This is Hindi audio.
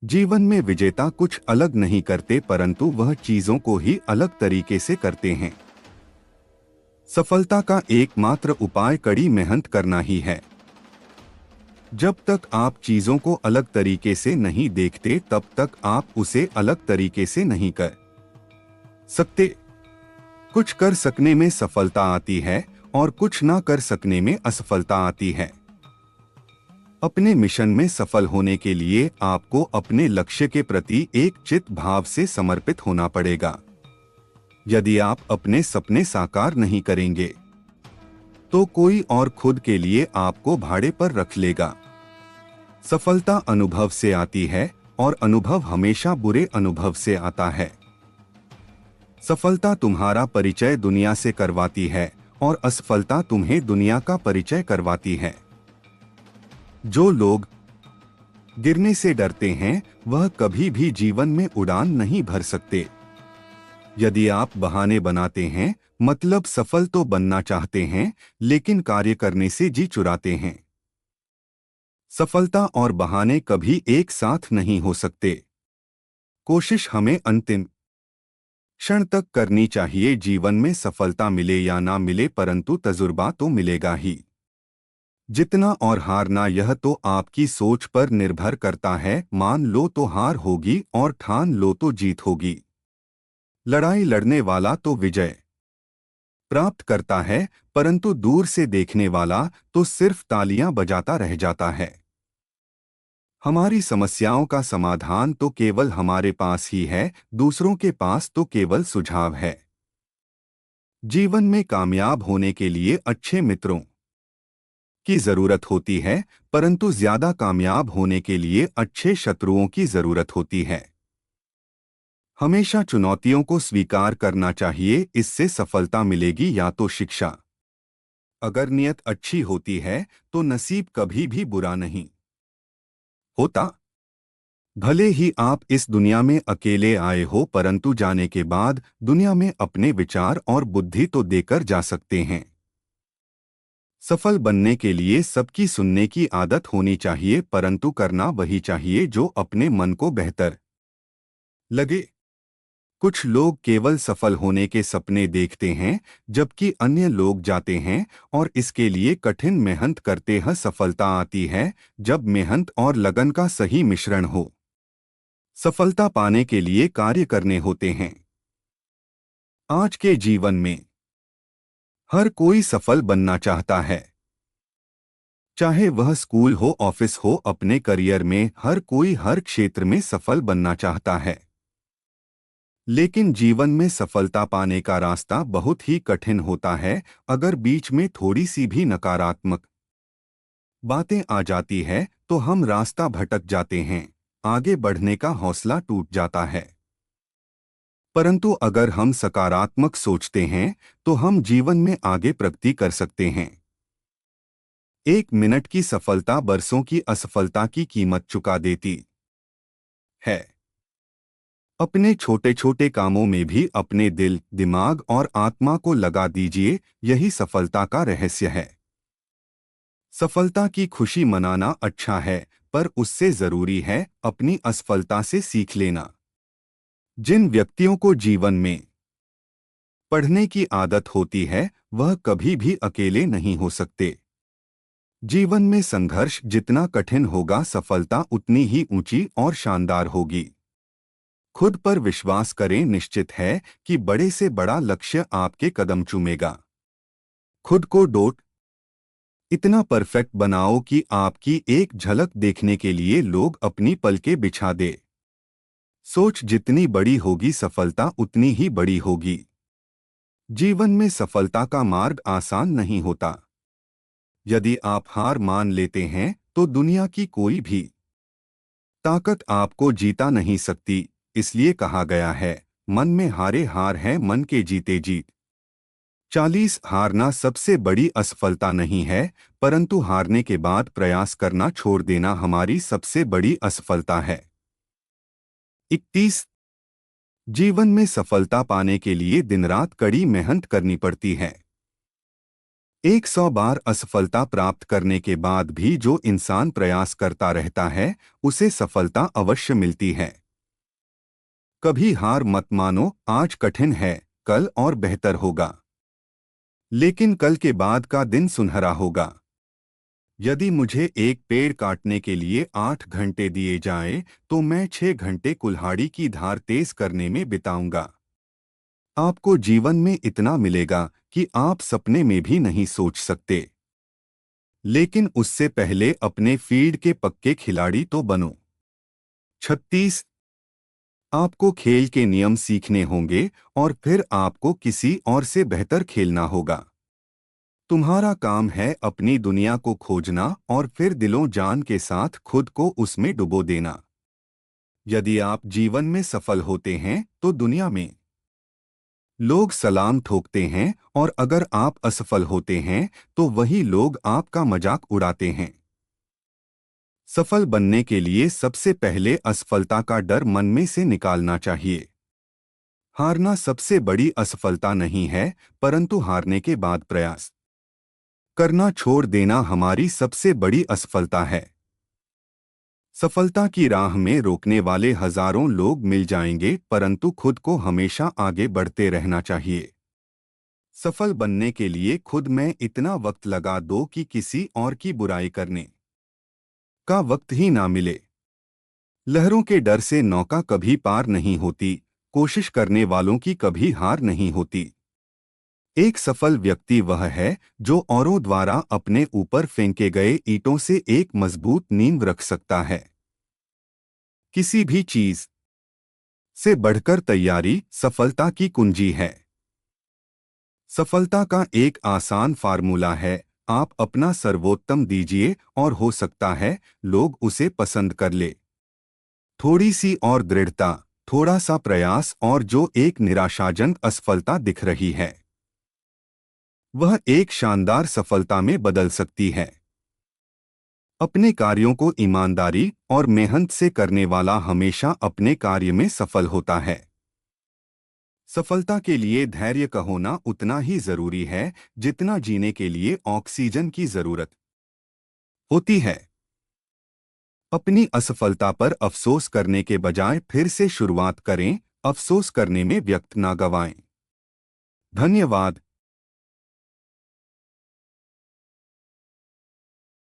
जीवन में विजेता कुछ अलग नहीं करते, परंतु वह चीजों को ही अलग तरीके से करते हैं। सफलता का एकमात्र उपाय कड़ी मेहनत करना ही है। जब तक आप चीजों को अलग तरीके से नहीं देखते, तब तक आप उसे अलग तरीके से नहीं कर सकते। कुछ कर सकने में सफलता आती है और कुछ ना कर सकने में असफलता आती है। अपने मिशन में सफल होने के लिए आपको अपने लक्ष्य के प्रति एक चित्त भाव से समर्पित होना पड़ेगा। यदि आप अपने सपने साकार नहीं करेंगे, तो कोई और खुद के लिए आपको भाड़े पर रख लेगा। सफलता अनुभव से आती है और अनुभव हमेशा बुरे अनुभव से आता है। सफलता तुम्हारा परिचय दुनिया से करवाती है और असफलता तुम्हें दुनिया का परिचय करवाती है। जो लोग गिरने से डरते हैं, वह कभी भी जीवन में उड़ान नहीं भर सकते। यदि आप बहाने बनाते हैं, मतलब सफल तो बनना चाहते हैं, लेकिन कार्य करने से जी चुराते हैं। सफलता और बहाने कभी एक साथ नहीं हो सकते। कोशिश हमें अंतिम क्षण तक करनी चाहिए। जीवन में सफलता मिले या ना मिले, परंतु तजुर्बा तो मिलेगा ही। जितना और हारना, यह तो आपकी सोच पर निर्भर करता है। मान लो तो हार होगी और ठान लो तो जीत होगी। लड़ाई लड़ने वाला तो विजय प्राप्त करता है, परंतु दूर से देखने वाला तो सिर्फ तालियां बजाता रह जाता है। हमारी समस्याओं का समाधान तो केवल हमारे पास ही है, दूसरों के पास तो केवल सुझाव है। जीवन में कामयाब होने के लिए अच्छे मित्रों की जरूरत होती है, परंतु ज्यादा कामयाब होने के लिए अच्छे शत्रुओं की जरूरत होती है। हमेशा चुनौतियों को स्वीकार करना चाहिए, इससे सफलता मिलेगी या तो शिक्षा। अगर नियत अच्छी होती है तो नसीब कभी भी बुरा नहीं होता। भले ही आप इस दुनिया में अकेले आए हो, परंतु जाने के बाद दुनिया में अपने विचार और बुद्धि तो देकर जा सकते हैं। सफल बनने के लिए सबकी सुनने की आदत होनी चाहिए, परंतु करना वही चाहिए जो अपने मन को बेहतर लगे। कुछ लोग केवल सफल होने के सपने देखते हैं, जबकि अन्य लोग जाते हैं और इसके लिए कठिन मेहनत करते हैं। सफलता आती है जब मेहनत और लगन का सही मिश्रण हो। सफलता पाने के लिए कार्य करने होते हैं। आज के जीवन में हर कोई सफल बनना चाहता है। चाहे वह स्कूल हो, ऑफिस हो, अपने करियर में हर कोई हर क्षेत्र में सफल बनना चाहता है। लेकिन जीवन में सफलता पाने का रास्ता बहुत ही कठिन होता है। अगर बीच में थोड़ी सी भी नकारात्मक बातें आ जाती है तो हम रास्ता भटक जाते हैं, आगे बढ़ने का हौसला टूट जाता है। परंतु अगर हम सकारात्मक सोचते हैं तो हम जीवन में आगे प्रगति कर सकते हैं। 1 मिनट की सफलता बरसों की असफलता की कीमत चुका देती है। अपने छोटे छोटे कामों में भी अपने दिल, दिमाग और आत्मा को लगा दीजिए, यही सफलता का रहस्य है। सफलता की खुशी मनाना अच्छा है, पर उससे जरूरी है अपनी असफलता से सीख लेना। जिन व्यक्तियों को जीवन में पढ़ने की आदत होती है, वह कभी भी अकेले नहीं हो सकते। जीवन में संघर्ष जितना कठिन होगा, सफलता उतनी ही ऊंची और शानदार होगी। खुद पर विश्वास करें, निश्चित है कि बड़े से बड़ा लक्ष्य आपके कदम चूमेगा। खुद को डोट इतना परफेक्ट बनाओ कि आपकी एक झलक देखने के लिए लोग अपनी पलकें बिछा दे। सोच जितनी बड़ी होगी, सफलता उतनी ही बड़ी होगी। जीवन में सफलता का मार्ग आसान नहीं होता। यदि आप हार मान लेते हैं तो दुनिया की कोई भी ताकत आपको जीता नहीं सकती। इसलिए कहा गया है, मन में हारे हार है, मन के जीते जीत। 40 हारना सबसे बड़ी असफलता नहीं है, परंतु हारने के बाद प्रयास करना छोड़ देना हमारी सबसे बड़ी असफलता है। 31 जीवन में सफलता पाने के लिए दिन रात कड़ी मेहनत करनी पड़ती है। 100 बार असफलता प्राप्त करने के बाद भी जो इंसान प्रयास करता रहता है उसे सफलता अवश्य मिलती है। कभी हार मत मानो, आज कठिन है, कल और बेहतर होगा। लेकिन कल के बाद का दिन सुनहरा होगा। यदि मुझे एक पेड़ काटने के लिए 8 घंटे दिए जाएं, तो मैं 6 घंटे कुल्हाड़ी की धार तेज करने में बिताऊंगा। आपको जीवन में इतना मिलेगा कि आप सपने में भी नहीं सोच सकते। लेकिन उससे पहले अपने फील्ड के पक्के खिलाड़ी तो बनो। 36। आपको खेल के नियम सीखने होंगे और फिर आपको किसी और से बेहतर खेलना होगा। तुम्हारा काम है अपनी दुनिया को खोजना और फिर दिलों जान के साथ खुद को उसमें डुबो देना। यदि आप जीवन में सफल होते हैं तो दुनिया में लोग सलाम ठोकते हैं, और अगर आप असफल होते हैं तो वही लोग आपका मजाक उड़ाते हैं। सफल बनने के लिए सबसे पहले असफलता का डर मन में से निकालना चाहिए। हारना सबसे बड़ी असफलता नहीं है, परंतु हारने के बाद प्रयास करना छोड़ देना हमारी सबसे बड़ी असफलता है। सफलता की राह में रोकने वाले हजारों लोग मिल जाएंगे, परंतु खुद को हमेशा आगे बढ़ते रहना चाहिए। सफल बनने के लिए खुद में इतना वक्त लगा दो कि किसी और की बुराई करने का वक्त ही ना मिले। लहरों के डर से नौका कभी पार नहीं होती, कोशिश करने वालों की कभी हार नहीं होती। एक सफल व्यक्ति वह है जो औरों द्वारा अपने ऊपर फेंके गए ईंटों से एक मजबूत नींव रख सकता है। किसी भी चीज से बढ़कर तैयारी सफलता की कुंजी है। सफलता का एक आसान फार्मूला है, आप अपना सर्वोत्तम दीजिए और हो सकता है लोग उसे पसंद कर ले। थोड़ी सी और दृढ़ता, थोड़ा सा प्रयास, और जो एक निराशाजनक असफलता दिख रही है वह एक शानदार सफलता में बदल सकती है। अपने कार्यों को ईमानदारी और मेहनत से करने वाला हमेशा अपने कार्य में सफल होता है। सफलता के लिए धैर्य का होना उतना ही जरूरी है जितना जीने के लिए ऑक्सीजन की जरूरत होती है। अपनी असफलता पर अफसोस करने के बजाय फिर से शुरुआत करें, अफसोस करने में वक्त ना गवाएं। धन्यवाद।